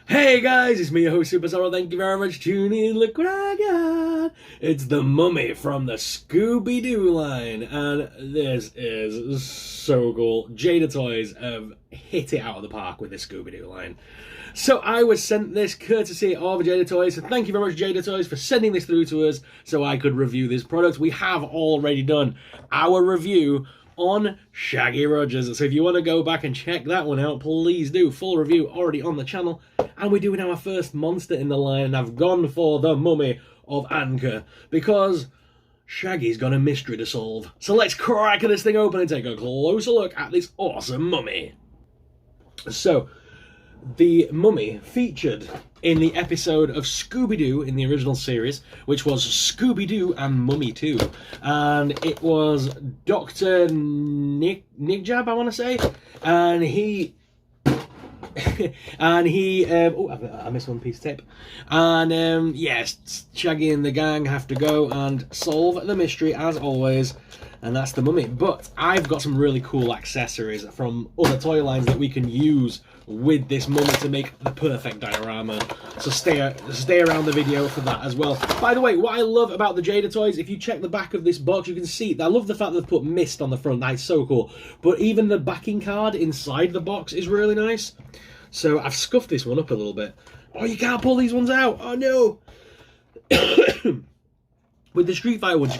Hey guys, it's me, your host Super Sorrow. Thank you very much for tuning in. Look what I got! It's the Mummy from the Scooby Doo line, and this is so cool. Jada Toys have hit it out of the park with this Scooby Doo line. So I was sent this courtesy of Jada Toys, so thank you very much Jada Toys for sending this through to us so I could review this product. We have already done our review on Shaggy Rogers, so if you want to go back and check that one out, please do. Full review already on the channel, and we're doing our first monster in the line, and I've gone for the Mummy of Ankha because Shaggy's got a mystery to solve. So let's crack this thing open and take a closer look at this awesome mummy. So the mummy featured in the episode of Scooby Doo in the original series, which was Scooby Doo and Mummy 2, and it was Dr. Nigjab, I want to say, and he oh, I missed one piece of tape. And yes, Shaggy and the gang have to go and solve the mystery as always, and that's the mummy. But I've got some really cool accessories from other toy lines that we can use with this mummy to make the perfect diorama. So stay around the video for that as well. By the way, what I love about the Jada Toys, if you check the back of this box, you can see, I love the fact that they've put mist on the front. That's so cool. But even the backing card inside the box is really nice. So I've scuffed this one up a little bit. Oh, you can't pull these ones out. Oh no. With the Street Fighter ones,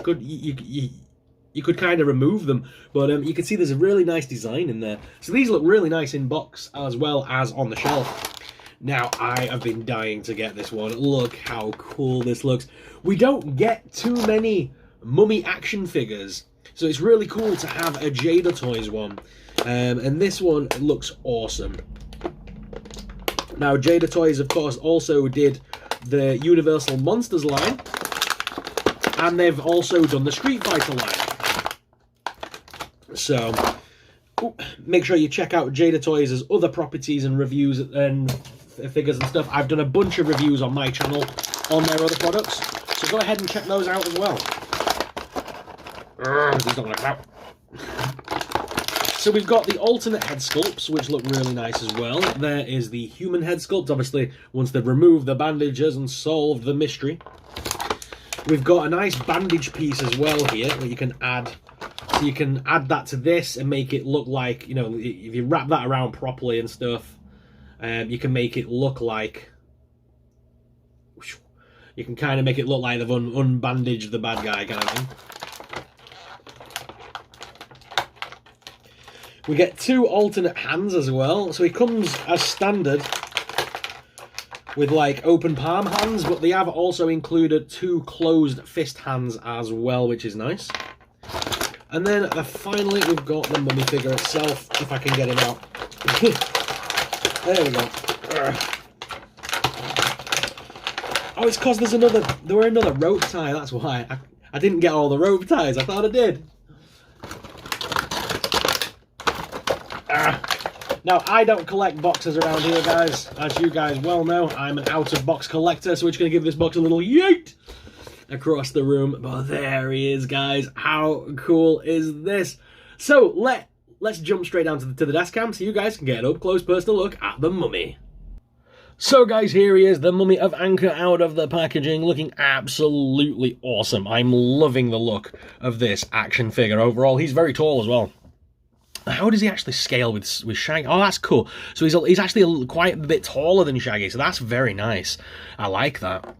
you could kind of remove them, but you can see there's a really nice design in there. So these look really nice in box as well as on the shelf. Now, I have been dying to get this one. Look how cool this looks. We don't get too many mummy action figures, so it's really cool to have a Jada Toys one. And this one looks awesome. Now, Jada Toys, of course, also did the Universal Monsters line, and they've also done the Street Fighter line. So, make sure you check out Jada Toys' other properties and reviews and figures and stuff. I've done a bunch of reviews on my channel on their other products, so go ahead and check those out as well. These don't like that. So we've got the alternate head sculpts, which look really nice as well. There is the human head sculpt, obviously, once they've removed the bandages and solved the mystery. We've got a nice bandage piece as well here that you can add. So you can add that to this and make it look like, you know, if you wrap that around properly and stuff, you can make it look like, you can kind of make it look like they've unbandaged the bad guy kind of thing. We get two alternate hands as well, so he comes as standard with like open palm hands, but they have also included two closed fist hands as well, which is nice. And then finally we've got the mummy figure itself, if I can get him out. There we go. Oh, it's because there were another rope tie, that's why. I didn't get all the rope ties, I thought I did. Now, I don't collect boxes around here, guys. As you guys well know, I'm an out-of-box collector, so we're just going to give this box a little yeet across the room. But there he is, guys. How cool is this? So, let's jump straight down to the desk cam so you guys can get an up-close personal look at the mummy. So guys, here he is, the Mummy of Ankha out of the packaging, looking absolutely awesome. I'm loving the look of this action figure overall. He's very tall as well. How does he actually scale with Shaggy? Oh, that's cool. So he's actually quite a bit taller than Shaggy, so that's very nice. I like that.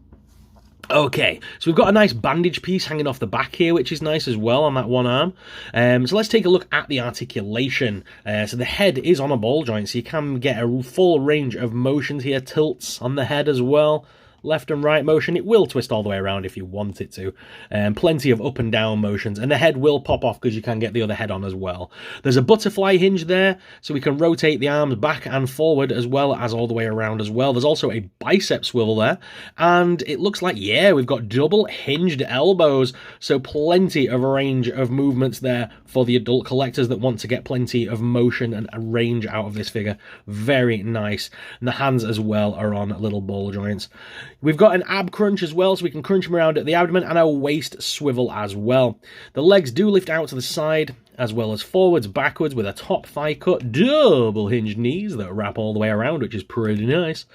Okay, so we've got a nice bandage piece hanging off the back here, which is nice as well on that one arm. So let's take a look at the articulation. So the head is on a ball joint, so you can get a full range of motions here. Tilts on the head as well. Left and right motion. It will twist all the way around if you want it to. Plenty of up and down motions. And the head will pop off because you can get the other head on as well. There's a butterfly hinge there, so we can rotate the arms back and forward as well as all the way around as well. There's also a bicep swivel there. And it looks like, yeah, we've got double hinged elbows. So plenty of a range of movements there for the adult collectors that want to get plenty of motion and a range out of this figure. Very nice. And the hands as well are on little ball joints. We've got an ab crunch as well, so we can crunch them around at the abdomen, and a waist swivel as well. The legs do lift out to the side, as well as forwards, backwards with a top thigh cut, double hinged knees that wrap all the way around, which is pretty nice.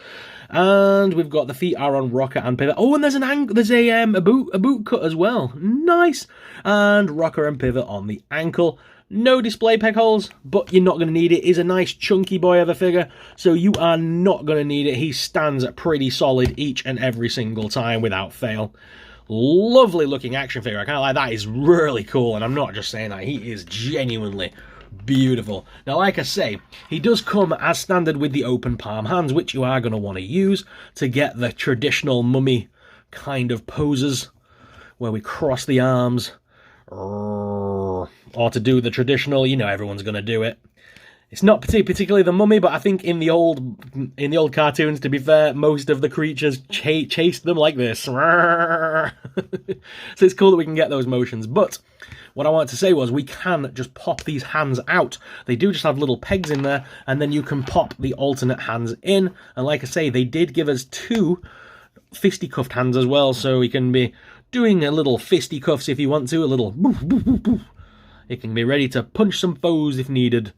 And we've got the feet are on rocker and pivot. Oh, and there's a boot cut as well. Nice. And rocker and pivot on the ankle. No display peg holes, but you're not going to need it. He's a nice chunky boy of a figure, so you are not going to need it. He stands pretty solid each and every single time without fail. Lovely looking action figure. I can't lie, that is really cool, and I'm not just saying that. He is genuinely beautiful. Now, like I say, he does come as standard with the open palm hands, which you are going to want to use to get the traditional mummy kind of poses, where we cross the arms, or to do the traditional, you know, everyone's going to do it. It's not particularly the mummy, but I think in the old cartoons, to be fair, most of the creatures chased them like this. So it's cool that we can get those motions. But what I wanted to say was we can just pop these hands out. They do just have little pegs in there, and then you can pop the alternate hands in. And like I say, they did give us 2 fisticuffed hands as well, so we can be doing a little fisticuffs if you want to, a little boof, boof, boof, boof. It can be ready to punch some foes if needed,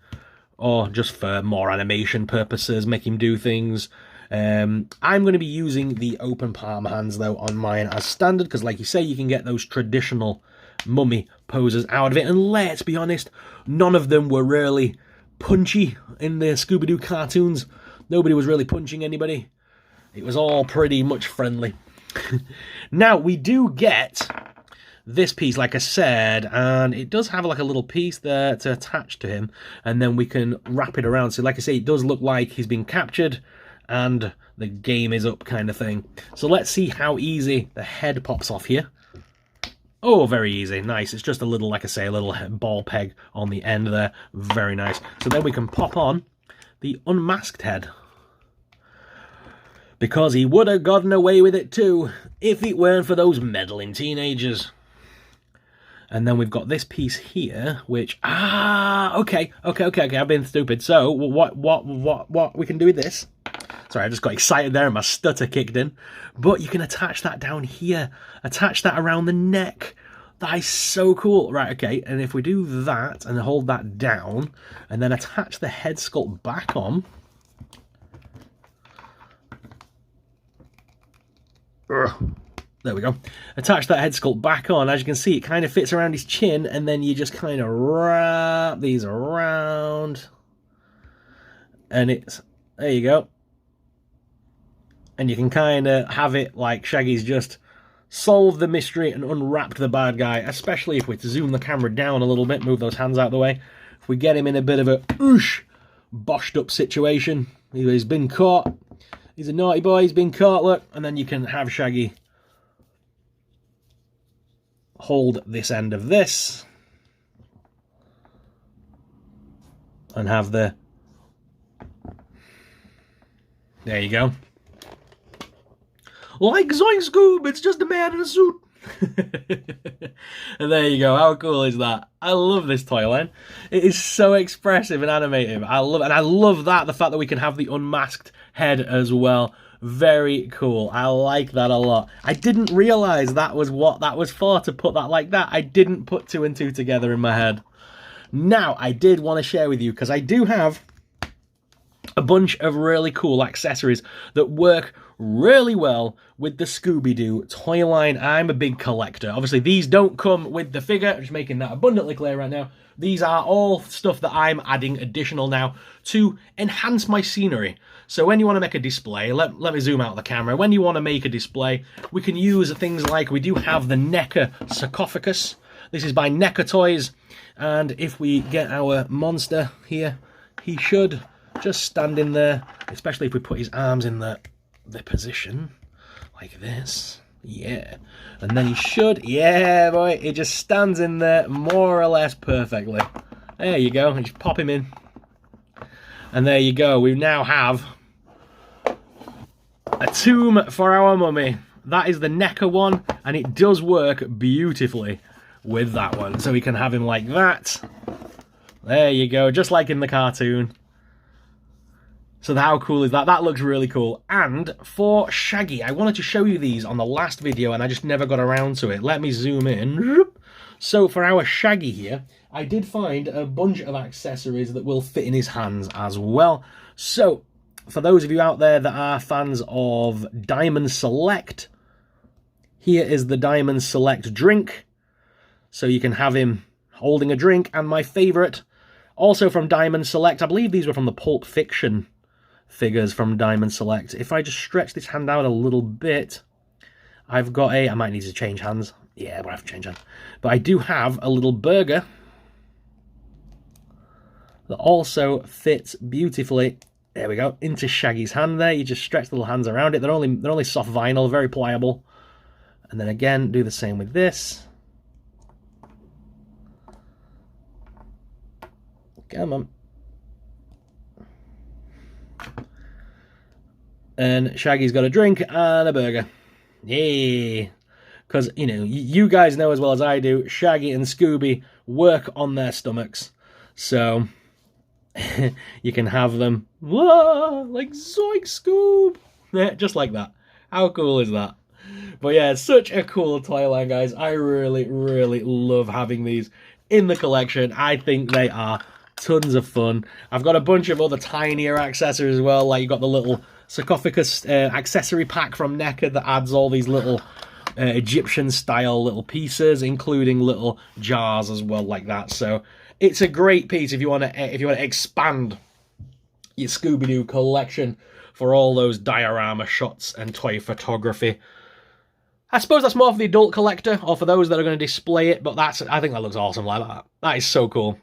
or just for more animation purposes, make him do things. I'm going to be using the open palm hands, though, on mine as standard, because like you say, you can get those traditional mummy poses out of it. And let's be honest, none of them were really punchy in the Scooby Doo cartoons. Nobody was really punching anybody. It was all pretty much friendly. Now, we do get this piece, like I said, and it does have like a little piece there to attach to him, and then we can wrap it around. So like I say, it does look like he's been captured and the game is up kind of thing. So let's see how easy the head pops off here. Oh, very easy. Nice. It's just a little, like I say, a little ball peg on the end there. Very nice. So then we can pop on the unmasked head, because he would have gotten away with it too if it weren't for those meddling teenagers. And then we've got this piece here, which, okay, I've been stupid. So, what we can do with this, sorry, I just got excited there and my stutter kicked in, but you can attach that down here, attach that around the neck. That is so cool. Right, okay, and if we do that and hold that down, and then attach the head sculpt back on, there we go. Attach that head sculpt back on. As you can see, it kind of fits around his chin, and then you just kind of wrap these around. And it's, there you go. And you can kind of have it like Shaggy's just solved the mystery and unwrapped the bad guy, especially if we zoom the camera down a little bit, move those hands out of the way. If we get him in a bit of a boshed up situation, he's been caught. He's a naughty boy, he's been caught, look. And then you can have Shaggy hold this end of this and have the, there you go, like Zoinks Scoob, it's just a man in a suit. And there you go. How cool is that? I love this toy line. It is so expressive and animative. I love that, the fact that we can have the unmasked head as well. Very cool. I like that a lot. I didn't realize that was what that was for, to put that like that. I didn't put 2 and 2 together in my head. Now, I did want to share with you, because I do have a bunch of really cool accessories that work really well with the Scooby Doo toy line. I'm a big collector. Obviously, these don't come with the figure. I'm just making that abundantly clear right now. These are all stuff that I'm adding additional now to enhance my scenery. So when you want to make a display, let me zoom out the camera. When you want to make a display, we can use things like, we do have the NECA sarcophagus. This is by NECA Toys. And if we get our monster here, he should just stand in there, especially if we put his arms in the position like this. Yeah. And then he should, yeah, boy, he just stands in there more or less perfectly. There you go. And just pop him in. And there you go. We now have a tomb for our mummy. That is the NECA one, and it does work beautifully with that one. So we can have him like that. There you go, just like in the cartoon. So how cool is that? That looks really cool. And for Shaggy, I wanted to show you these on the last video, and I just never got around to it. Let me zoom in. So for our Shaggy here, I did find a bunch of accessories that will fit in his hands as well. So, for those of you out there that are fans of Diamond Select, here is the Diamond Select drink. So you can have him holding a drink. And my favourite, also from Diamond Select, I believe these were from the Pulp Fiction figures from Diamond Select. If I just stretch this hand out a little bit, I've got I might need to change hands. Yeah, I have to change hands. But I do have a little burger that also fits beautifully, there we go, into Shaggy's hand there. You just stretch the little hands around it. They're only soft vinyl, very pliable. And then again, do the same with this. Come on. And Shaggy's got a drink and a burger. Yay! Because, you know, you guys know as well as I do, Shaggy and Scooby work on their stomachs. So, you can have them, whoa, like Zoinks, Scoob! Yeah, just like that. How cool is that? But yeah, it's such a cool toy line, guys. I really, really love having these in the collection. I think they are tons of fun. I've got a bunch of other tinier accessories as well, like you've got the little sarcophagus accessory pack from NECA that adds all these little Egyptian-style little pieces, including little jars as well, like that. So it's a great piece if you want to expand your Scooby Doo collection for all those diorama shots and toy photography. I suppose that's more for the adult collector or for those that are going to display it, but I think that looks awesome like that. That is so cool.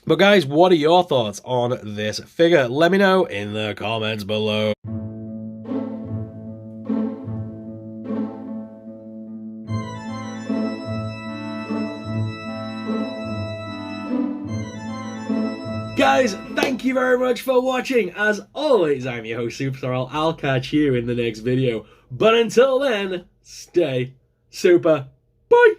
But guys, what are your thoughts on this figure? Let me know in the comments below. Guys, thank you very much for watching. As always, I'm your host, Superstar. I'll catch you in the next video. But until then, stay super. Bye!